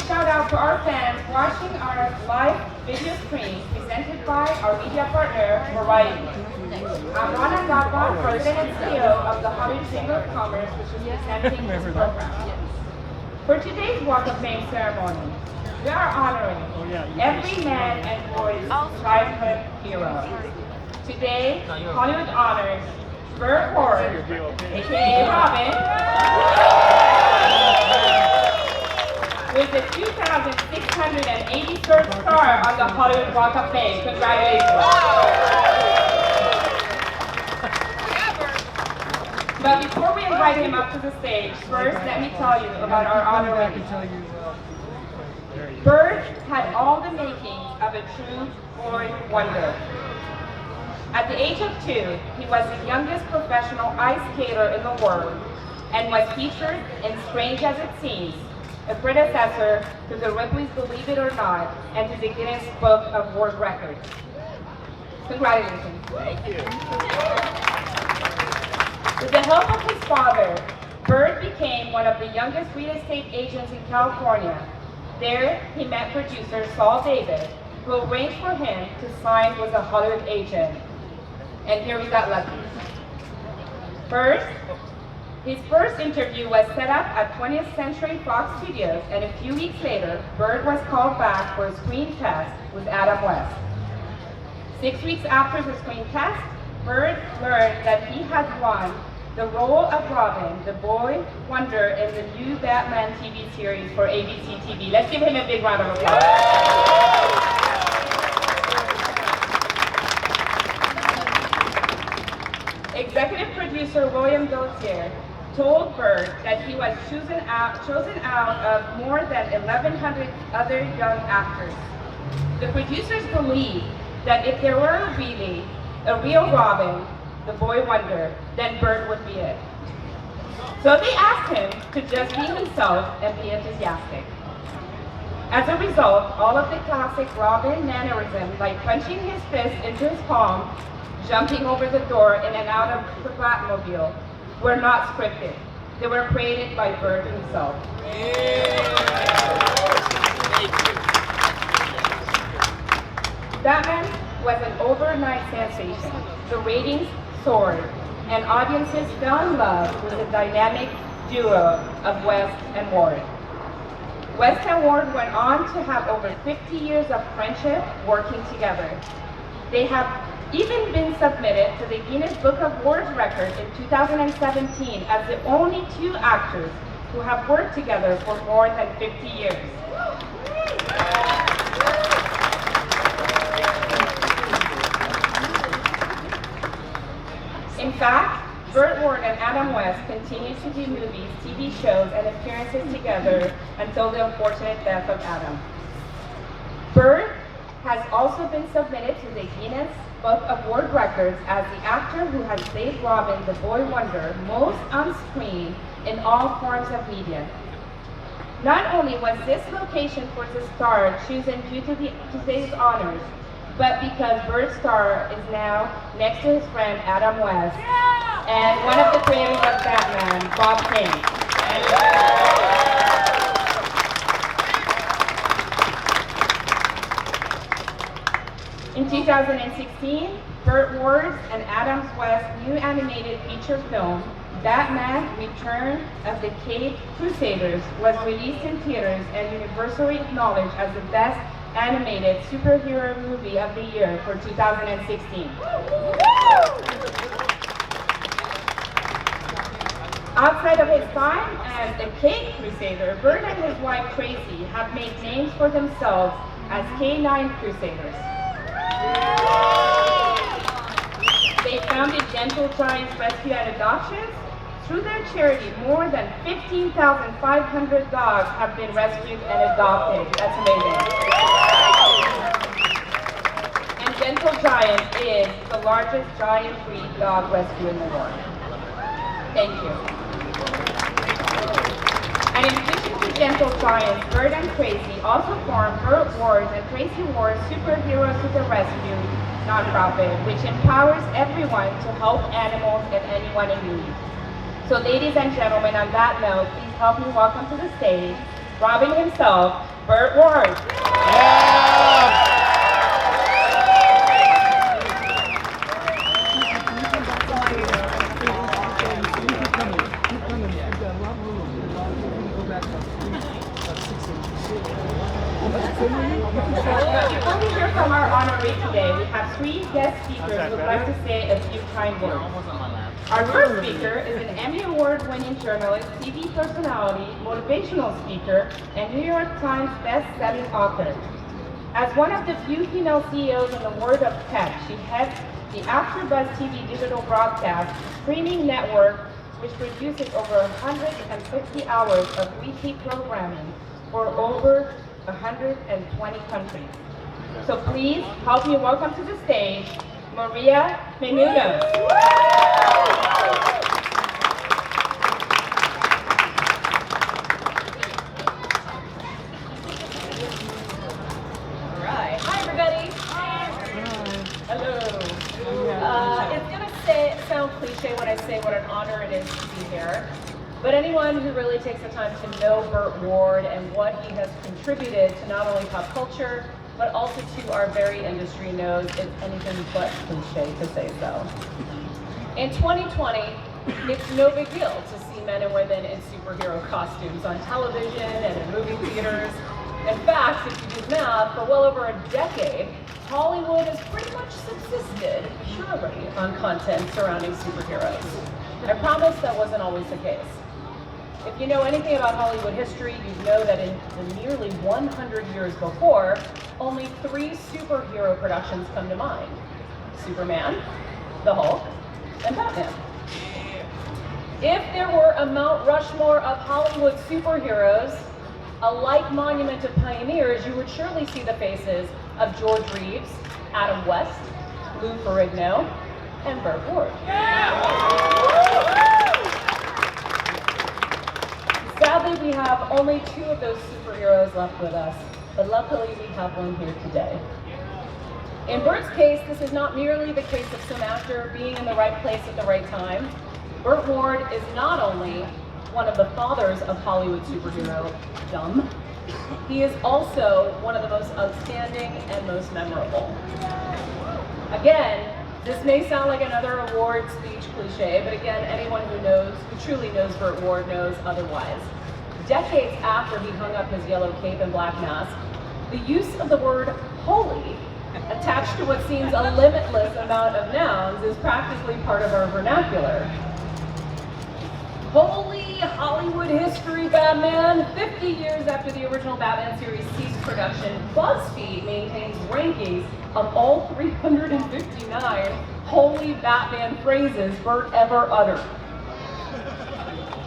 shout out to our fans watching our live video stream presented by our media partner, Variety. I'm Rana Gadban, President and CEO of the Hollywood Chamber of Commerce, which is presenting this program. For today's Walk of Fame ceremony, we are honoring every man and boy's childhood hero. Today, Hollywood honors Burt Ward, aka Robin, with the 2,683rd star on the Hollywood Walk of Fame. Congratulations. But before we invite him up to the stage, first let me tell you about our honoree. Burt had all the makings of a true boy wonder. At the age of 2, he was the youngest professional ice skater in the world and was featured in Strange as It Seems, a predecessor to the Ripley's Believe It or Not and to the Guinness Book of World Records. Congratulations. Thank you. With the help of his father, Burt became one of the youngest real estate agents in California. There, he met producer Saul David, who arranged for him to sign with a Hollywood agent. And here we got lucky. First, his first interview was set up at 20th Century Fox Studios, and a few weeks later, Burt was called back for a screen test with Adam West. 6 weeks after the screen test, Burt learned that he had won the role of Robin, the boy wonder, in the new Batman TV series for ABC TV. Let's give him a big round of applause. Executive producer William Gaultier told Burt that he was chosen out of more than 1,100 other young actors. The producers believed that if there were really a real Robin, the boy wonder, then Burt would be it. So they asked him to just be himself and be enthusiastic. As a result, all of the classic Robin mannerisms, like punching his fist into his palm, jumping over the door in and out of the Batmobile, were not scripted. They were created by Burt himself. Batman was an overnight sensation. The ratings soared, and audiences fell in love with the dynamic duo of West and Ward. West and Ward went on to have over 50 years of friendship working together. They have even been submitted to the Guinness Book of World Records in 2017 as the only 2 actors who have worked together for more than 50 years. In fact, Burt Ward and Adam West continue to do movies, TV shows, and appearances together until the unfortunate death of Adam. Burt has also been submitted to the Guinness Book of World Records as the actor who has played Robin, the boy wonder, most on screen in all forms of media. Not only was this location for the star chosen due to today's honors, but because Burt's star is now next to his friend Adam West and one of the creators of Batman, Bob Kane. In 2016, Burt Ward's and Adam West's new animated feature film, Batman: Return of the Caped Crusaders, was released in theaters and universally acknowledged as the best animated superhero movie of the year for 2016. Outside of his time as the Caped Crusader, Burt and his wife Tracy have made names for themselves as K9 Crusaders. They founded Gentle Giants Rescue and Adoptions. Through their charity, more than 15,500 dogs have been rescued and adopted. That's amazing. And Gentle Giant is the largest giant breed dog rescue in the world. Thank you. And in addition to Gentle Giants, Burt and Tracy also formed Burt Ward and Tracy Ward Superheroes to the Rescue nonprofit, which empowers everyone to help animals and anyone in need. So ladies and gentlemen, on that note, please help me welcome to the stage Robin himself, Burt Ward. Before we hear from our honoree today, we have 3 guest speakers who would like to say a few kind words. Our first speaker is an Emmy Award-winning journalist, TV personality, motivational speaker, and New York Times best-selling author. As one of the few female CEOs in the world of tech, she heads the AfterBuzz TV digital broadcast streaming network, which produces over 150 hours of weekly programming for over 120 countries. So please help me welcome to the stage, Maria Menounos. All right. Hi, everybody. Hello. It's going to sound cliche when I say what an honor it is to be here. But anyone who really takes the time to know Burt Ward and what he has contributed to not only pop culture, but also to our very industry knows it's anything but cliche to say so. In 2020, it's no big deal to see men and women in superhero costumes on television and in movie theaters. In fact, if you do math, for well over a decade, Hollywood has pretty much subsisted purely on content surrounding superheroes. I promise that wasn't always the case. If you know anything about Hollywood history, you know that in the nearly 100 years before, only 3 superhero productions come to mind: Superman, the Hulk, and Batman. If there were a Mount Rushmore of Hollywood superheroes, a like monument of pioneers, you would surely see the faces of George Reeves, Adam West, Lou Ferrigno, and Burt Ward. Sadly, we have only 2 of those superheroes left with us, but luckily we have one here today. In Burt's case, this is not merely the case of some actor being in the right place at the right time. Burt Ward is not only one of the fathers of Hollywood superhero-dom, he is also one of the most outstanding and most memorable. Again, this may sound like another award speech cliche, but again, anyone who truly knows Burt Ward knows otherwise. Decades after he hung up his yellow cape and black mask, the use of the word holy attached to what seems a limitless amount of nouns is practically part of our vernacular. Holy Hollywood history, Batman! 50 years after the original Batman series ceased production, BuzzFeed maintains rankings of all 359 holy Batman phrases Burt ever uttered.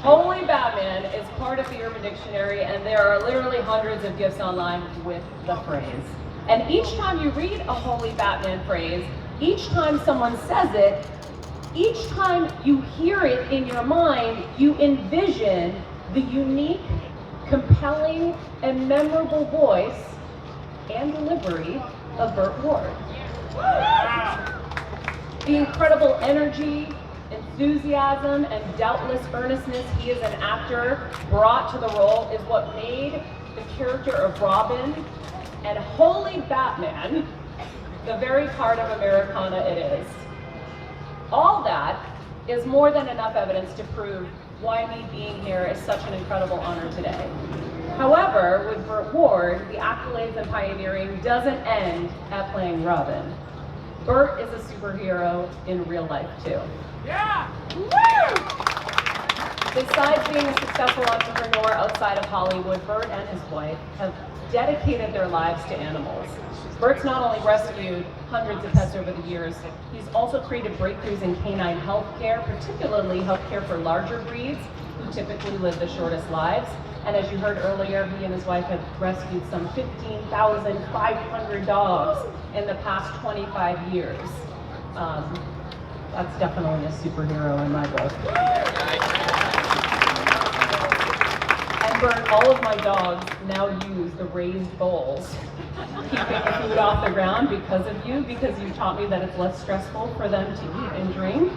Holy Batman is part of the Urban Dictionary, and there are literally hundreds of gifs online with the phrase. And each time you read a holy Batman phrase, each time someone says it, each time you hear it in your mind, you envision the unique, compelling, and memorable voice and delivery of Burt Ward. The incredible energy, enthusiasm, and doubtless earnestness he as an actor brought to the role is what made the character of Robin and Holy Batman the very heart of Americana it is. All that is more than enough evidence to prove why me being here is such an incredible honor today. However, with Burt Ward, the accolades and pioneering doesn't end at playing Robin. Burt is a superhero in real life too. Yeah! Besides being a successful entrepreneur outside of Hollywood, Burt and his wife have dedicated their lives to animals. Burt's not only rescued hundreds of pets over the years, he's also created breakthroughs in canine healthcare, particularly healthcare for larger breeds who typically live the shortest lives. And as you heard earlier, he and his wife have rescued some 15,500 dogs in the past 25 years. That's definitely a superhero in my book. And Burt, all of my dogs now use the raised bowls, keeping the food off the ground because of you, because you taught me that it's less stressful for them to eat and drink.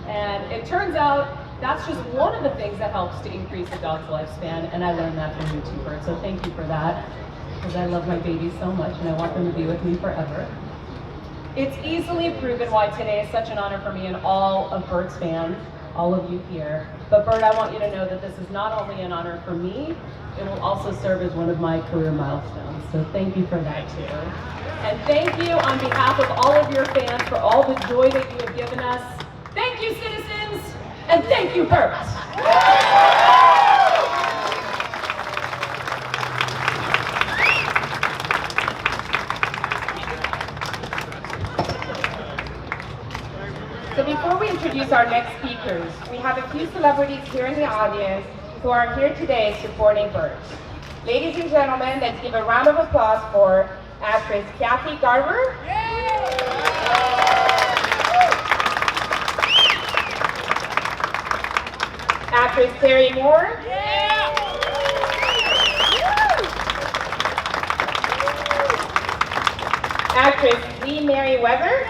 And it turns out that's just one of the things that helps to increase a dog's lifespan, and I learned that from you too, Burt. So thank you for that, because I love my babies so much and I want them to be with me forever. It's easily proven why today is such an honor for me and all of Burt's fans, all of you here. But Burt, I want you to know that this is not only an honor for me, it will also serve as one of my career milestones. So thank you for that too. And thank you on behalf of all of your fans for all the joy that you have given us. Thank you, citizens, and thank you, Burt. So before we introduce our next speakers, we have a few celebrities here in the audience who are here today supporting Burt. Ladies and gentlemen, let's give a round of applause for actress Kathy Garver, actress Terry Moore, actress Lee Merriweather,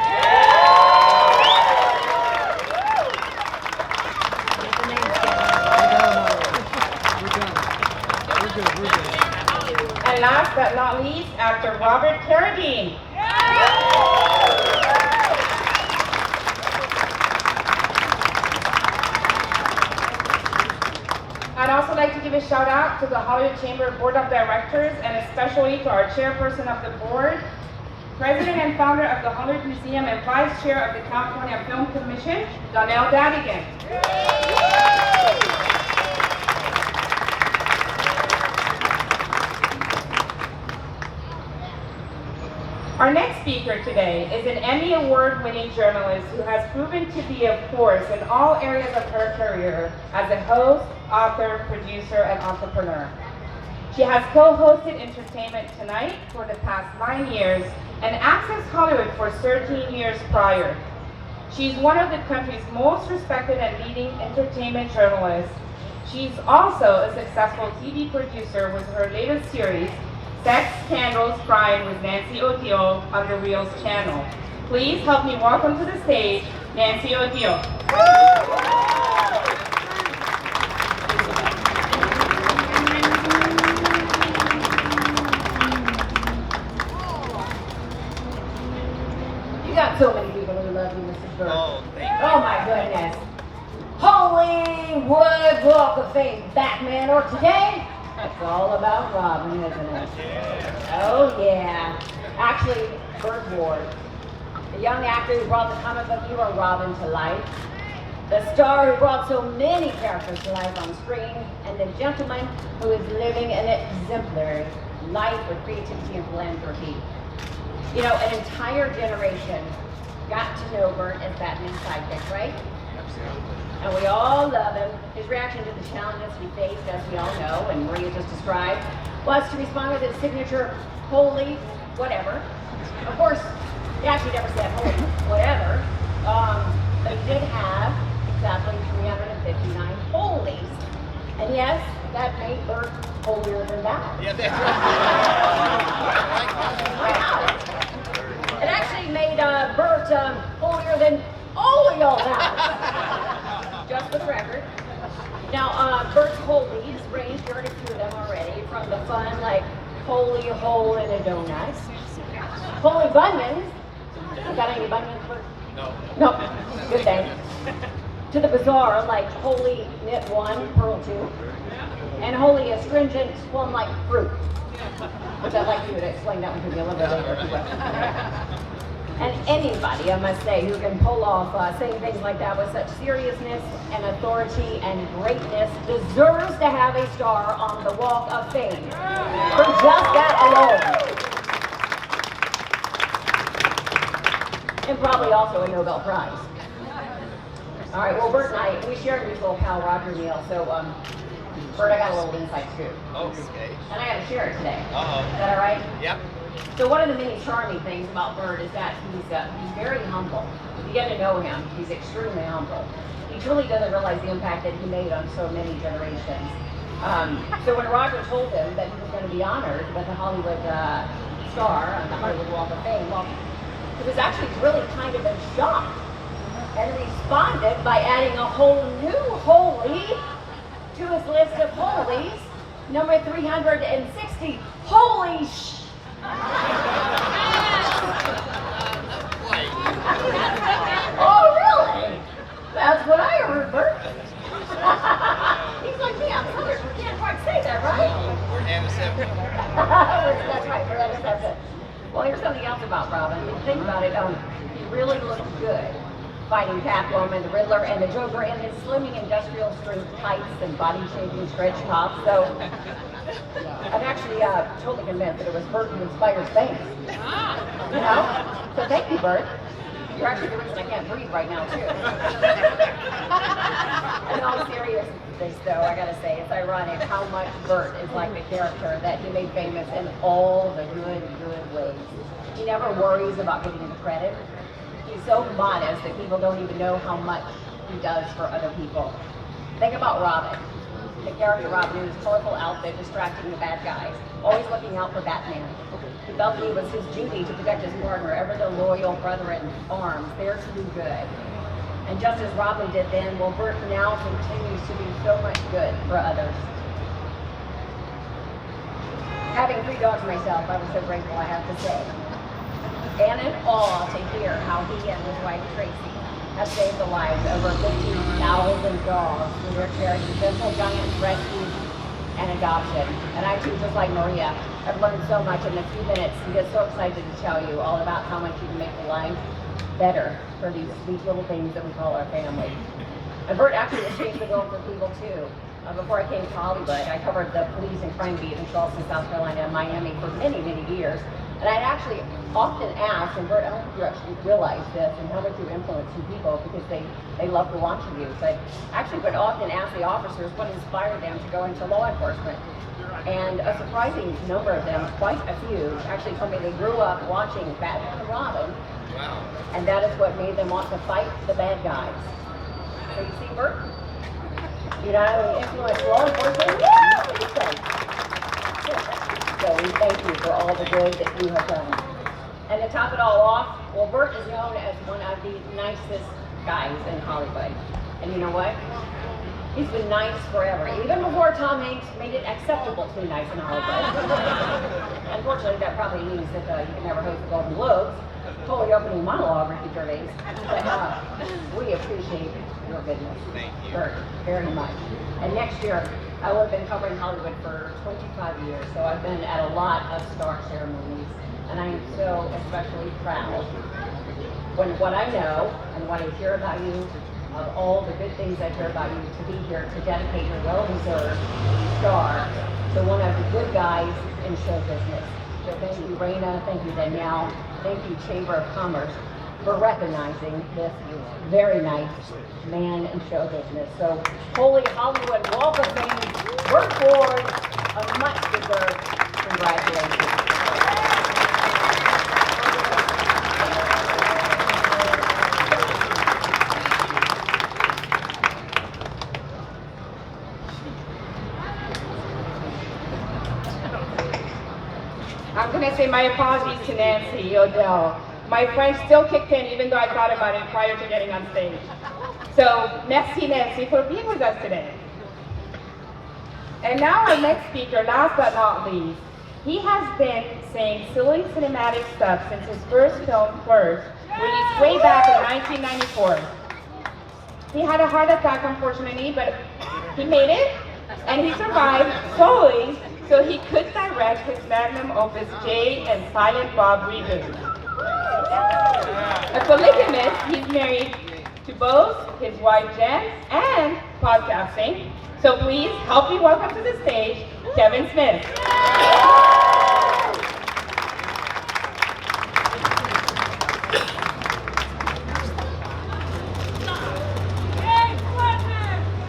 and last but not least, actor Robert Carradine. I'd also like to give a shout out to the Hollywood Chamber Board of Directors and especially to our chairperson of the board, president and founder of the Hollywood Museum and vice chair of the California Film Commission, Donnell Dadigan. Our next speaker today is an Emmy Award-winning journalist who has proven to be a force in all areas of her career as a host, author, producer, and entrepreneur. She has co-hosted Entertainment Tonight for the past 9 years and Access Hollywood for 13 years prior. She's one of the country's most respected and leading entertainment journalists. She's also a successful TV producer with her latest series, Sex, Scandals, Crime with Nancy O'Deal on the Reels channel. Please help me welcome to the stage, Nancy O'Deal. You got so many people who love you, Mrs. Burt. Oh, thank you. Oh my goodness. Hollywood Walk of Fame, Batman, or today? It's all about Robin, isn't it? Oh yeah. Actually, Burt Ward, the young actor who brought the comic book hero Robin to life, the star who brought so many characters to life on screen, and the gentleman who is living an exemplary life with creativity and philanthropy. You know, an entire generation got to know Burt as Batman's sidekick, right? And we all love him. His reaction to the challenges he faced, as we all know, and Maria just described, was to respond with his signature, holy whatever. Of course, he actually never said holy whatever, but he did have exactly 359 holies. And yes, that made Burt holier than thou. Yeah, that's It actually made Burt holier than all of y'all now. Just for the record. Now, Burt's holies range, you heard a few of them already, from the fun, like holy hole in a donut, holy bunions. You got any bunions, Burt? No. No, good thing. To the bizarre, like holy knit one, pearl two, and holy astringent plum-like fruit, which I'd like you to explain that one to me a little bit later if you will. And anybody, I must say, who can pull off saying things like that with such seriousness and authority and greatness deserves to have a star on the Walk of Fame for just that alone. And probably also a Nobel Prize. All right, well, Burt and I, we share a mutual pal, Roger Neal, so Burt, I got a little inside scoop. Oh, okay. And I got to share it today. Uh-oh. Is that all right? Yep. So one of the many charming things about Burt is that he's very humble. If you get to know him, he's extremely humble. He truly doesn't realize the impact that he made on so many generations. So when Roger told him that he was going to be honored with the Hollywood star on the Hollywood Walk of Fame, well, he was actually really kind of in shock. and responded by adding a whole new holy to his list of holies, number 360, holy sh. Oh, really? That's what I heard, Bert. He's like, yeah, I'm sorry, we can't quite say that, right? We're antiseptic. That's right, we're antiseptic. Well, here's something else about Robin. If you think about it, he really looked good fighting Catwoman, the Riddler, and the Joker in his slimming industrial strength tights and body-shaping stretch tops. So I'm actually totally convinced that it was Burt who inspired things. You know? So thank you, Burt. You're actually the reason I can't breathe right now, too. In all seriousness, though, I gotta say, it's ironic how much Burt is like the character that he made famous in all the good ways. He never worries about getting the credit. He's so modest that people don't even know how much he does for other people. Think about Robin. The character Robin in his colorful outfit distracting the bad guys, always looking out for Batman. He felt that it was his duty to protect his partner, ever the loyal brother in arms, there to do good. And just as Robin did then, well, Burt now continues to do so much good for others. Having 3 dogs myself, I was so grateful, I have to say. And in awe to hear how he and his wife Tracy have saved the lives of over 15,000 dogs through their charity, Gentle Giants Rescue and Adoption. And I too, just like Maria, have learned so much in a few minutes and get so excited to tell you all about how much you can make the life better for these sweet little things that we call our family. And Burt actually has changed the world for people too. Before I came to Hollywood, I covered the police and crime beat in Charleston, South Carolina, and Miami for many years. And I'd actually often ask, and Burt, I don't know if you actually realize this, and how much you influence some people because they love to watch you. But actually would often ask the officers what inspired them to go into law enforcement. And a surprising number of them, quite a few, actually told me they grew up watching Batman and Robin. Wow. And that is what made them want to fight the bad guys. So you see, Burt? You know, influence law enforcement. Yeah, what do you say? So we thank you for all the good that you have done. And to top it all off, well, Burt is known as one of the nicest guys in Hollywood. And you know what? He's been nice forever, even before Tom Hanks made it acceptable to be nice in Hollywood. Unfortunately, that probably means that you can never host the Golden Globes. Totally opening monologue, Ricky Gervais. But we appreciate your goodness, Burt, very much. And next year, I will have been covering Hollywood for 25 years, so I've been at a lot of star ceremonies, and I am so especially proud when what I know and what I hear about you, of all the good things I hear about you, to be here to dedicate your well-deserved star to one of the good guys in show business. So thank you, Raina, thank you, Danielle, thank you, Chamber of Commerce, for recognizing this very nice man in show business. So, Holy Hollywood Walk of Fame, Burt Ward, a much deserved congratulations. I'm going to say my apologies to Nancy Odell. My French still kicked in even though I thought about it prior to getting on stage. So, merci Nancy for being with us today. And now our next speaker, last but not least, he has been saying silly cinematic stuff since his first film, First, released way back in 1994. He had a heart attack, unfortunately, but he made it, and he survived solely so he could direct his magnum opus Jay and Silent Bob reboot. A polygamist, he's married to both his wife Jen and podcasting. So please help me welcome to the stage, Kevin Smith.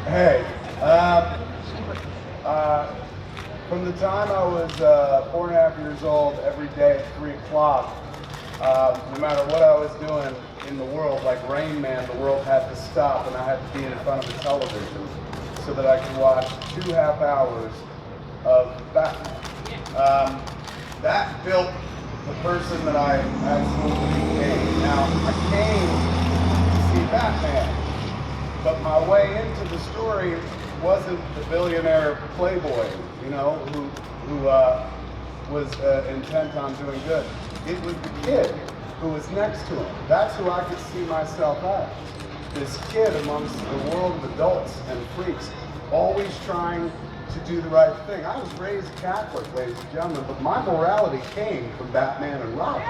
Hey, from the time I was 4.5 years old, every day at 3 o'clock, no matter what I was doing in the world, like Rain Man, the world had to stop and I had to be in front of the television so that I could watch 2.5 hours of Batman. That built the person that I absolutely became. Now, I came to see Batman. But my way into the story wasn't the billionaire playboy, you know, who was intent on doing good. It was the kid who was next to him. That's who I could see myself as. This kid amongst the world of adults and freaks, always trying to do the right thing. I was raised Catholic, ladies and gentlemen, but my morality came from Batman and Robin.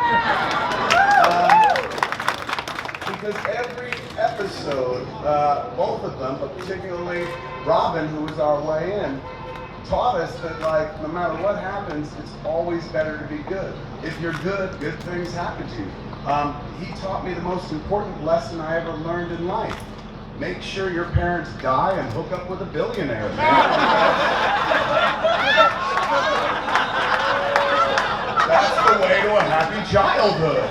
Because every episode, both of them, but particularly Robin, who was our way in, taught us that, like, no matter what happens, it's always better to be good. If you're good, good things happen to you. He taught me the most important lesson I ever learned in life. Make sure your parents die and hook up with a billionaire, man. That's the way to a happy childhood.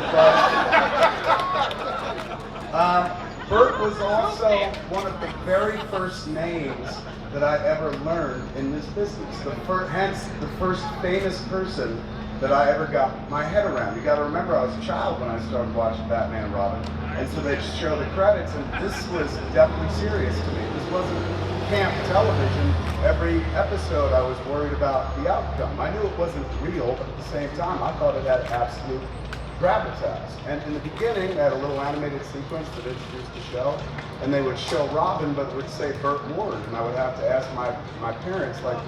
Burt was also one of the very first names that I ever learned in this business. Hence, the first famous person that I ever got my head around. You got to remember, I was a child when I started watching Batman and Robin, and so they just show the credits, and this was definitely serious to me. This wasn't camp television. Every episode, I was worried about the outcome. I knew it wasn't real, but at the same time, I thought it had absolute gravitas. And in the beginning, they had a little animated sequence that introduced the show, and they would show Robin, but it would say Burt Ward, and I would have to ask my parents, like,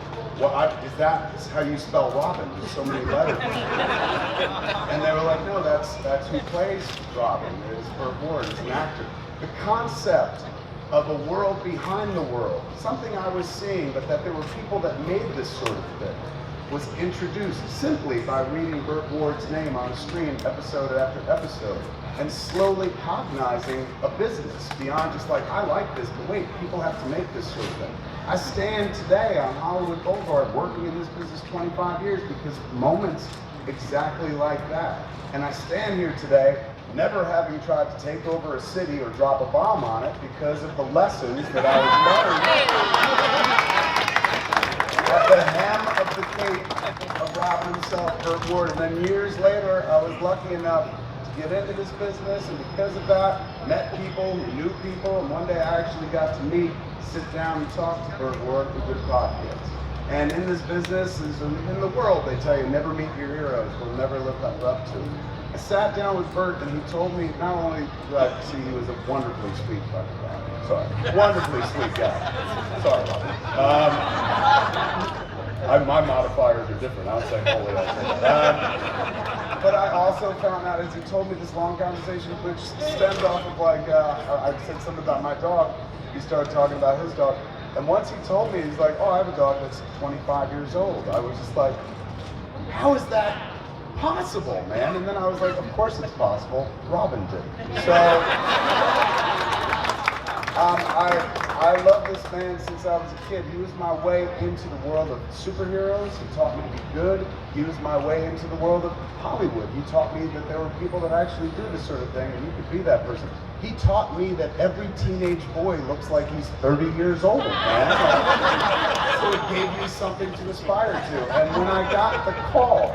is that how you spell Robin? There's so many letters. And they were like, no, that's who plays Robin. It's Burt Ward, it's an actor. The concept of a world behind the world, something I was seeing, but that there were people that made this sort of thing, was introduced simply by reading Burt Ward's name on the screen episode after episode, and slowly cognizing a business beyond just like, I like this, but wait, people have to make this sort of thing. I stand today on Hollywood Boulevard working in this business 25 years because moments exactly like that. And I stand here today never having tried to take over a city or drop a bomb on it because of the lessons that I was learning at the hem of the cape of Robin himself, Burt Ward. And then years later, I was lucky enough to get into this business, and because of that, met people who knew people, and one day I actually got to sit down and talk to Burt Ward for good podcasts. And in this business, in the world, they tell you never meet your heroes, we'll never live up to them. I sat down with Burt, and he told me not only do I see he was a wonderfully sweet fucking guy. Sorry, wonderfully sweet guy. Sorry about that. My modifiers are different. I don't say holy. I say that. But I also found out as he told me this long conversation, which stemmed off of like I said something about my dog. He started talking about his dog, and once he told me, he's like, "Oh, I have a dog that's 25 years old." I was just like, "How is that possible, man?" And then I was like, "Of course it's possible. Robin did." So I love this man since I was a kid. He was my way into the world of superheroes. He taught me to be good. He was my way into the world of Hollywood. He taught me that there were people that actually do this sort of thing, and you could be that person. He taught me that every teenage boy looks like he's 30 years old, man. So it gave me something to aspire to. And when I got the call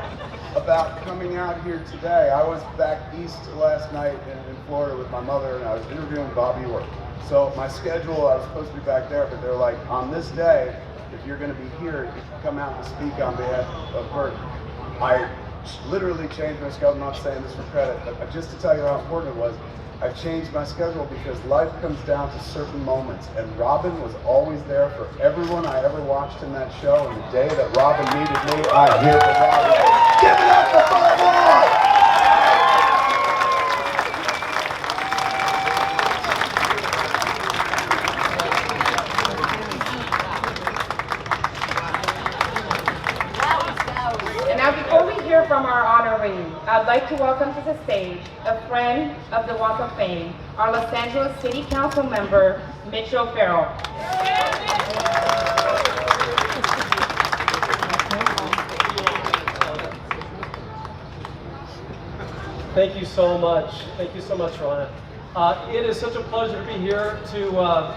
about coming out here today, I was back east last night in Florida with my mother, and I was interviewing Bobby Orr. So my schedule, I was supposed to be back there, but they're like, on this day, if you're going to be here, you can come out and speak on behalf of Burt. I literally changed my schedule. I'm not saying this for credit, but just to tell you how important it was, I've changed my schedule because life comes down to certain moments, and Robin was always there for everyone I ever watched in that show, and the day that Robin needed me, I'm here for Robin. Give it up for Burt Ward! From our honoree, I'd like to welcome to the stage a friend of the Walk of Fame, our Los Angeles City Council member, Mitchell Farrell. Thank you so much. Thank you so much, Ronna. It is such a pleasure to be here to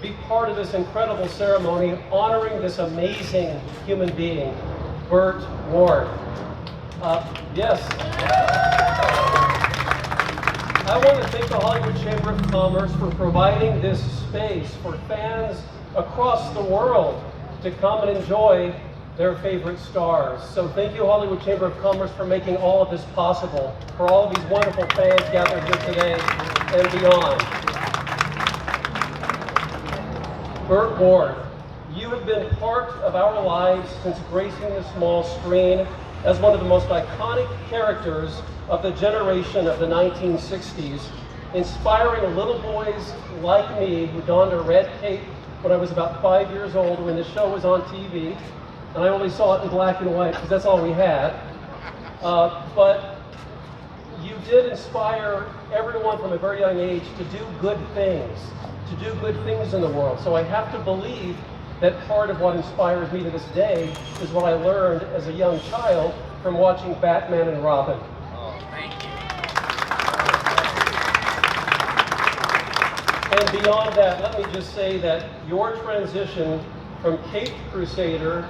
be part of this incredible ceremony honoring this amazing human being, Burt Ward. Yes. I want to thank the Hollywood Chamber of Commerce for providing this space for fans across the world to come and enjoy their favorite stars. So thank you, Hollywood Chamber of Commerce, for making all of this possible, for all of these wonderful fans gathered here today and beyond. Burt Ward, you have been part of our lives since gracing the small screen as one of the most iconic characters of the generation of the 1960s, inspiring little boys like me who donned a red cape when I was about 5 years old when the show was on TV, and I only saw it in black and white because that's all we had. But you did inspire everyone from a very young age to do good things in the world. So I have to believe that part of what inspires me to this day is what I learned as a young child from watching Batman and Robin. Oh, thank you. And beyond that, let me just say that your transition from Cape Crusader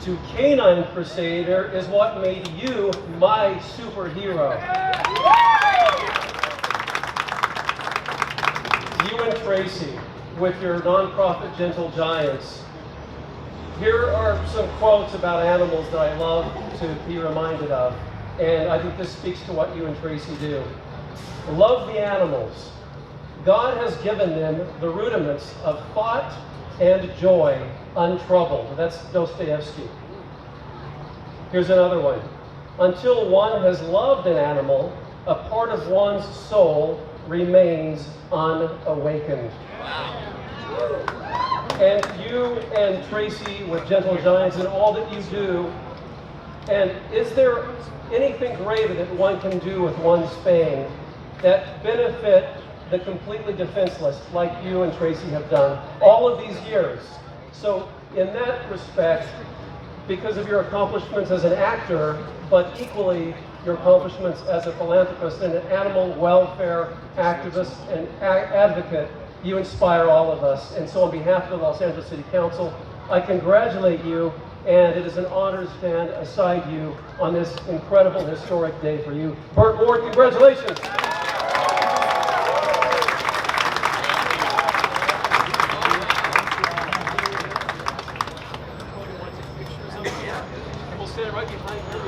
to Canine Crusader is what made you my superhero. You and Tracy, with your nonprofit Gentle Giants. Here are some quotes about animals that I love to be reminded of, and I think this speaks to what you and Tracy do. Love the animals. God has given them the rudiments of thought and joy untroubled. That's Dostoevsky. Here's another one. Until one has loved an animal, a part of one's soul remains unawakened. And you and Tracy with Gentle Giants and all that you do, and is there anything greater that one can do with one's fame that benefit the completely defenseless like you and Tracy have done all of these years? So in that respect, because of your accomplishments as an actor, but equally your accomplishments as a philanthropist and an animal welfare activist and advocate, you inspire all of us. And so on behalf of the Los Angeles City Council, I congratulate you, and it is an honor to stand aside you on this incredible historic day for you. Burt Ward, congratulations. We'll stand right behind you.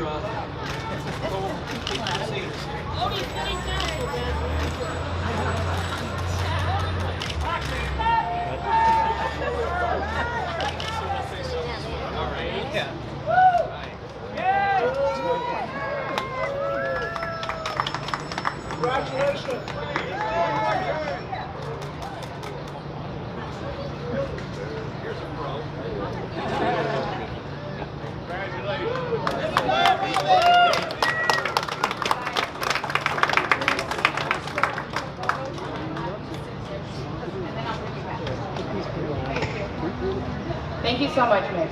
Thank you so much, Mitch.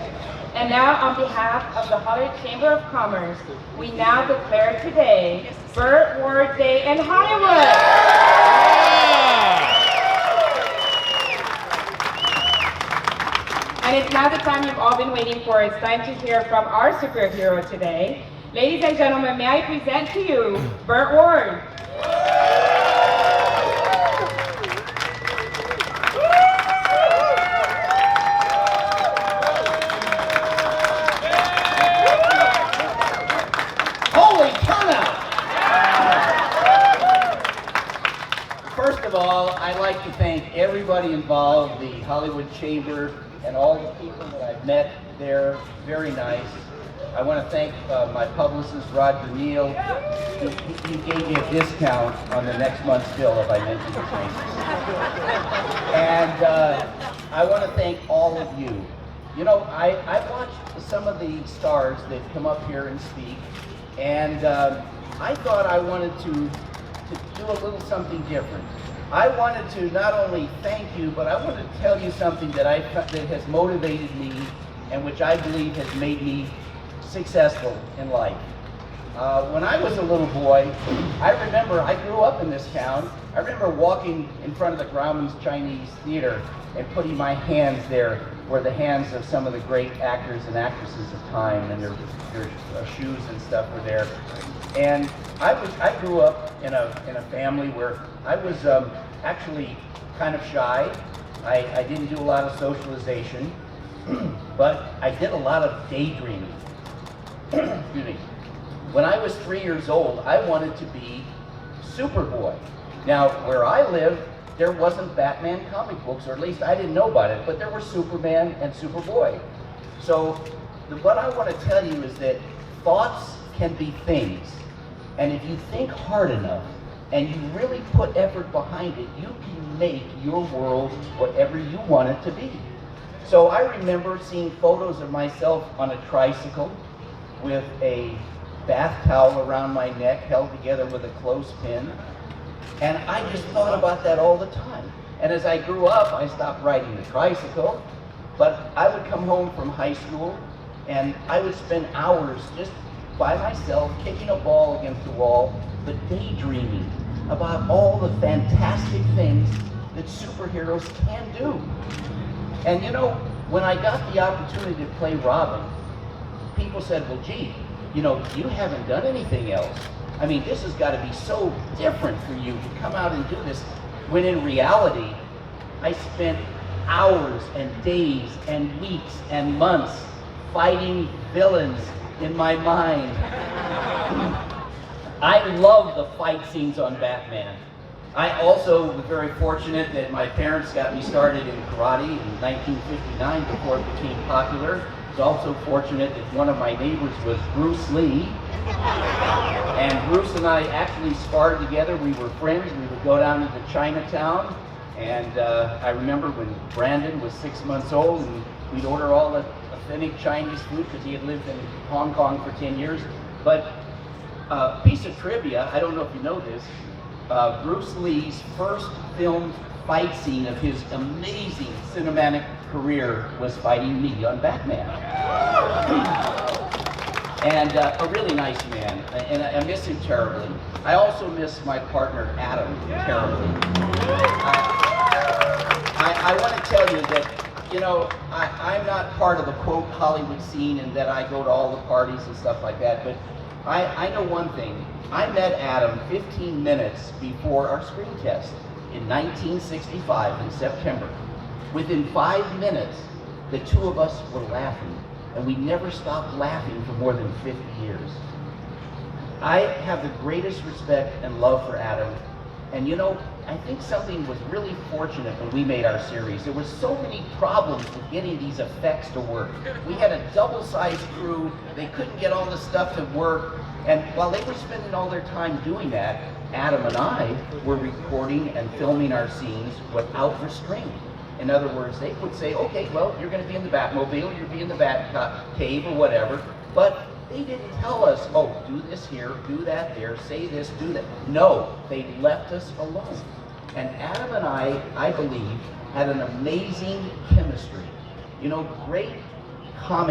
And now, on behalf of the Hollywood Chamber of Commerce, we now declare today Burt Ward Day in Hollywood. And it's now the time you've all been waiting for. It's time to hear from our superhero today. Ladies and gentlemen, may I present to you Burt Ward. First of all, I'd like to thank everybody involved, the Hollywood Chamber, and all the people that I've met there. Very nice. I want to thank my publicist, Roger Neal. He gave me a discount on the next month's bill if I mentioned his name. And I want to thank all of you. You know, I watched some of the stars that come up here and speak, and I thought I wanted to do a little something different. I wanted to not only thank you, but I wanted to tell you something that that has motivated me and which I believe has made me successful in life. When I was a little boy, I remember I grew up in this town. I remember walking in front of the Grauman's Chinese Theater and putting my hands there where the hands of some of the great actors and actresses of time and their shoes and stuff were there. And I grew up in a family where I was actually kind of shy. I didn't do a lot of socialization, but I did a lot of daydreaming. Excuse me. When I was 3 years old, I wanted to be Superboy. Now, where I lived, there wasn't Batman comic books, or at least I didn't know about it, but there were Superman and Superboy. So what I want to tell you is that thoughts can be things. And if you think hard enough and you really put effort behind it, you can make your world whatever you want it to be. So I remember seeing photos of myself on a tricycle with a bath towel around my neck held together with a clothespin. And I just thought about that all the time. And as I grew up, I stopped riding the tricycle, but I would come home from high school and I would spend hours just by myself kicking a ball against the wall, but daydreaming about all the fantastic things that superheroes can do. And you know, when I got the opportunity to play Robin, people said, well, gee, you know, you haven't done anything else. I mean, this has got to be so different for you to come out and do this. When in reality, I spent hours and days and weeks and months fighting villains in my mind. I love the fight scenes on Batman. I also was very fortunate that my parents got me started in karate in 1959 before it became popular. I was also fortunate that one of my neighbors was Bruce Lee. And Bruce and I actually sparred together. We were friends. We would go down into Chinatown. And I remember when Brandon was 6 months old and we'd order all the authentic Chinese food because he had lived in Hong Kong for 10 years. But piece of trivia, I don't know if you know this, Bruce Lee's first filmed fight scene of his amazing cinematic career was fighting me on Batman. And a really nice man, and I miss him terribly. I also miss my partner, Adam, terribly. I want to tell you that, you know, I'm not part of the quote Hollywood scene and that I go to all the parties and stuff like that, but I know one thing. I met Adam 15 minutes before our screen test in 1965 in September. Within 5 minutes, the two of us were laughing, and we never stopped laughing for more than 50 years. I have the greatest respect and love for Adam, and you know, I think something was really fortunate when we made our series. There were so many problems with getting these effects to work. We had a double-sized crew, they couldn't get all the stuff to work, and while they were spending all their time doing that, Adam and I were recording and filming our scenes without restraint. In other words, they would say, okay, well, you're going to be in the Batmobile, you'll be in the Bat cave or whatever, but they didn't tell us, oh, do this here, do that there, say this, do that. No, they left us alone. And Adam and I believe, had an amazing chemistry. You know, great comic